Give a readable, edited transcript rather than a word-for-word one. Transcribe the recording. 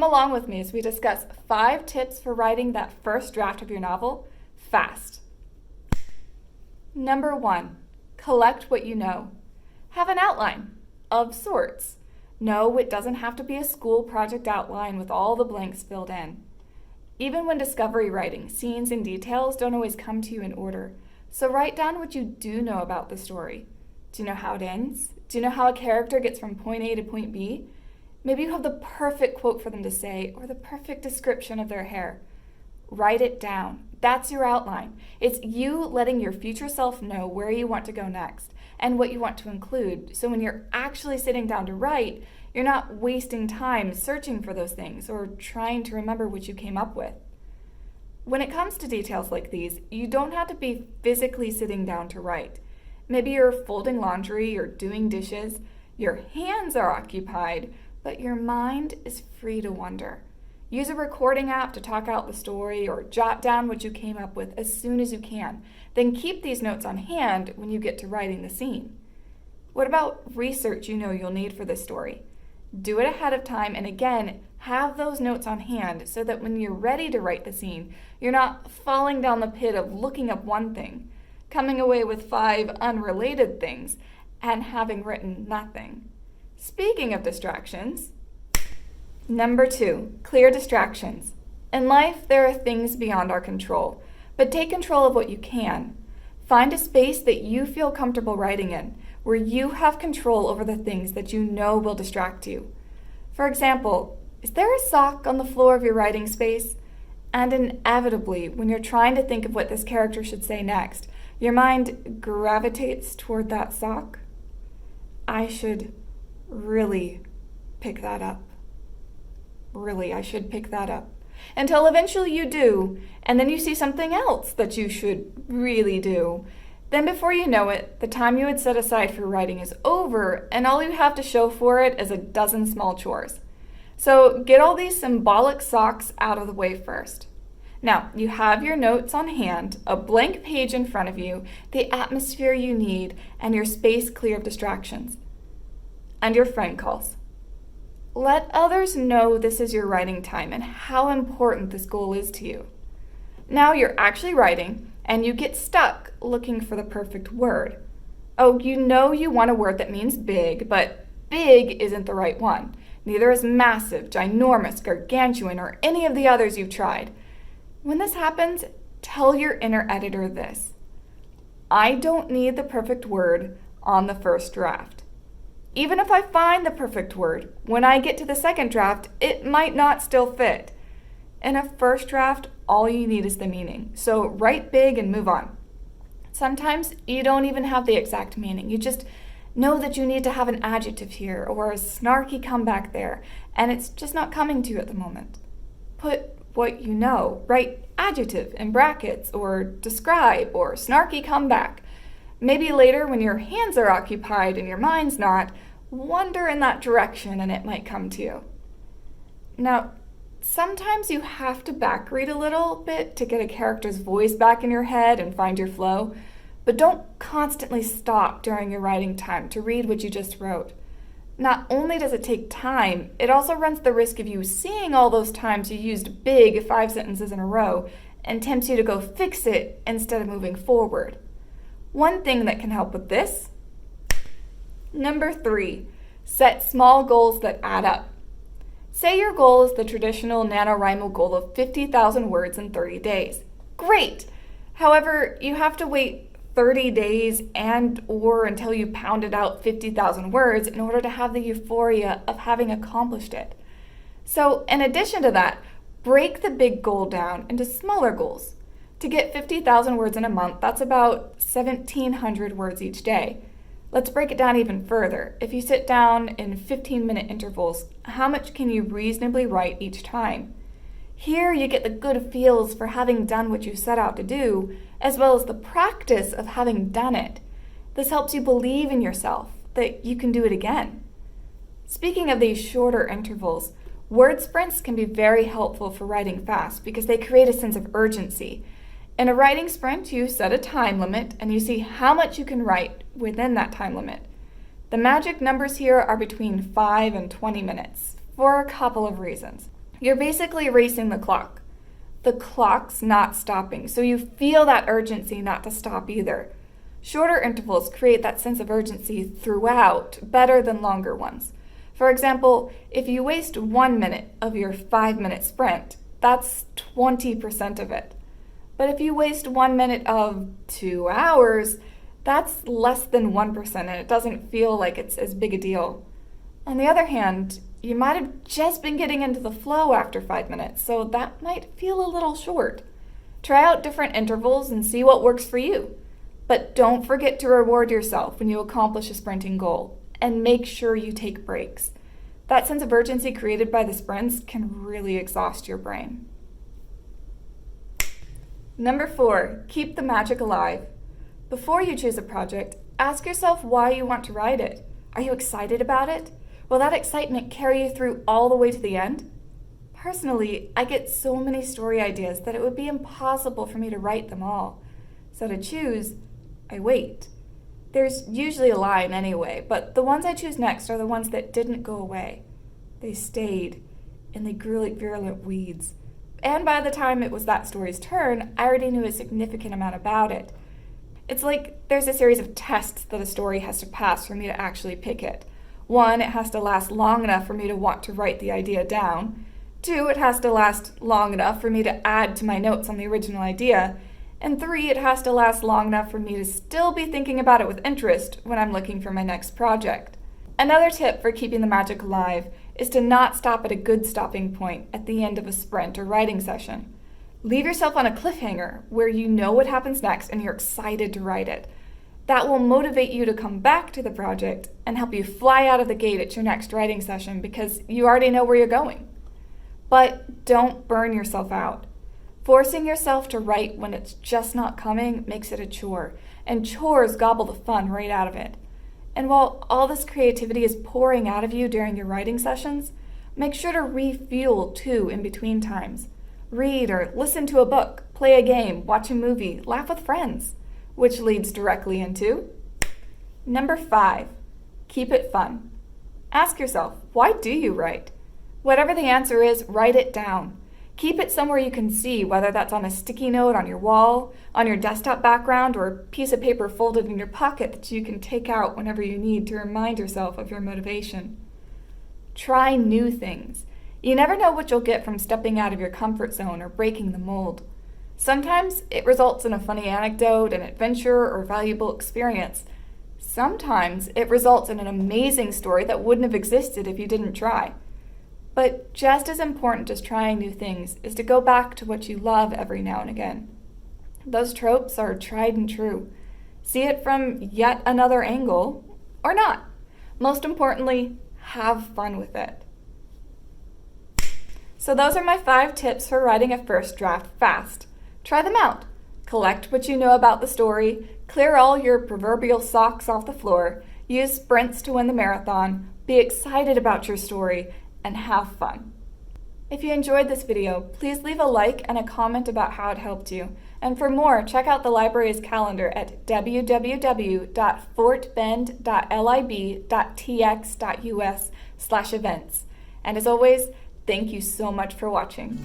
come along with me as we discuss 5 tips for writing that first draft of your novel fast. Number 1, collect what you know. Have an outline of sorts. No, it doesn't have to be a school project outline with all the blanks filled in. Even when discovery writing, scenes and details don't always come to you in order. So write down what you do know about the story. Do you know how it ends? Do you know how a character gets from point A to point B? Maybe you have the perfect quote for them to say or the perfect description of their hair. Write it down. That's your outline. It's you letting your future self know where you want to go next and what you want to include. So when you're actually sitting down to write, you're not wasting time searching for those things or trying to remember what you came up with. When it comes to details like these, you don't have to be physically sitting down to write. Maybe you're folding laundry or doing dishes. Your hands are occupied, but your mind is free to wander. Use a recording app to talk out the story or jot down what you came up with as soon as you can. Then keep these notes on hand when you get to writing the scene. What about research you know you'll need for this story? Do it ahead of time, and again, have those notes on hand so that when you're ready to write the scene, you're not falling down the pit of looking up one thing, coming away with 5 unrelated things, and having written nothing. Speaking of distractions, number 2, clear distractions. In life, there are things beyond our control, but take control of what you can. Find a space that you feel comfortable writing in, where you have control over the things that you know will distract you. For example, is there a sock on the floor of your writing space? And inevitably, when you're trying to think of what this character should say next, your mind gravitates toward that sock. I should really pick that up. I should pick that up. Until eventually you do, and then you see something else that you should really do. Then before you know it, the time you had set aside for writing is over, and all you have to show for it is a dozen small chores. So get all these symbolic socks out of the way first. Now, you have your notes on hand, a blank page in front of you, the atmosphere you need, and your space clear of distractions. And your friend calls. Let others know this is your writing time and how important this goal is to you. Now you're actually writing, and you get stuck looking for the perfect word. Oh, you know you want a word that means big, but big isn't the right one. Neither is massive, ginormous, gargantuan, or any of the others you've tried. When this happens, tell your inner editor this. I don't need the perfect word on the first draft. Even if I find the perfect word, when I get to the second draft, it might not still fit. In a first draft, all you need is the meaning. So write big and move on. Sometimes you don't even have the exact meaning. You just know that you need to have an adjective here or a snarky comeback there, and it's just not coming to you at the moment. Put what you know. Write adjective in brackets or describe or snarky comeback. Maybe later when your hands are occupied and your mind's not, wander in that direction and it might come to you. Now, sometimes you have to backread a little bit to get a character's voice back in your head and find your flow, but don't constantly stop during your writing time to read what you just wrote. Not only does it take time, it also runs the risk of you seeing all those times you used big 5 sentences in a row and tempts you to go fix it instead of moving forward. One thing that can help with this, number 3, set small goals that add up. Say your goal is the traditional NaNoWriMo goal of 50,000 words in 30 days. Great! However, you have to wait 30 days or until you pounded out 50,000 words in order to have the euphoria of having accomplished it. So, in addition to that, break the big goal down into smaller goals. To get 50,000 words in a month, that's about 1,700 words each day. Let's break it down even further. If you sit down in 15-minute intervals, how much can you reasonably write each time? Here you get the good feels for having done what you set out to do, as well as the practice of having done it. This helps you believe in yourself, that you can do it again. Speaking of these shorter intervals, word sprints can be very helpful for writing fast because they create a sense of urgency. In a writing sprint, you set a time limit and you see how much you can write within that time limit. The magic numbers here are between 5 and 20 minutes for a couple of reasons. You're basically racing the clock. The clock's not stopping, so you feel that urgency not to stop either. Shorter intervals create that sense of urgency throughout better than longer ones. For example, if you waste 1 minute of your 5-minute sprint, that's 20% of it. But if you waste 1 minute of 2 hours, that's less than 1%, and it doesn't feel like it's as big a deal. On the other hand, you might have just been getting into the flow after 5 minutes, so that might feel a little short. Try out different intervals and see what works for you. But don't forget to reward yourself when you accomplish a sprinting goal, and make sure you take breaks. That sense of urgency created by the sprints can really exhaust your brain. Number 4, keep the magic alive. Before you choose a project, ask yourself why you want to write it. Are you excited about it? Will that excitement carry you through all the way to the end? Personally, I get so many story ideas that it would be impossible for me to write them all. So to choose, I wait. There's usually a line anyway, but the ones I choose next are the ones that didn't go away. They stayed, and they grew like virulent weeds. And by the time it was that story's turn, I already knew a significant amount about it. It's like there's a series of tests that a story has to pass for me to actually pick it. 1, it has to last long enough for me to want to write the idea down. 2, it has to last long enough for me to add to my notes on the original idea. And 3, it has to last long enough for me to still be thinking about it with interest when I'm looking for my next project. Another tip for keeping the magic alive is to not stop at a good stopping point at the end of a sprint or writing session. Leave yourself on a cliffhanger where you know what happens next and you're excited to write it. That will motivate you to come back to the project and help you fly out of the gate at your next writing session because you already know where you're going. But don't burn yourself out. Forcing yourself to write when it's just not coming makes it a chore, and chores gobble the fun right out of it. And while all this creativity is pouring out of you during your writing sessions, make sure to refuel too in between times. Read or listen to a book, play a game, watch a movie, laugh with friends, which leads directly into number 5, keep it fun. Ask yourself, why do you write? Whatever the answer is, write it down. Keep it somewhere you can see, whether that's on a sticky note on your wall, on your desktop background, or a piece of paper folded in your pocket that you can take out whenever you need to remind yourself of your motivation. Try new things. You never know what you'll get from stepping out of your comfort zone or breaking the mold. Sometimes it results in a funny anecdote, an adventure, or valuable experience. Sometimes it results in an amazing story that wouldn't have existed if you didn't try. But just as important as trying new things is to go back to what you love every now and again. Those tropes are tried and true. See it from yet another angle, or not. Most importantly, have fun with it. So those are my 5 tips for writing a first draft fast. Try them out. Collect what you know about the story, clear all your proverbial socks off the floor, use sprints to win the marathon, be excited about your story, and have fun. If you enjoyed this video, please leave a like and a comment about how it helped you. And for more, check out the library's calendar at www.fortbend.lib.tx.us/events. And as always, thank you so much for watching.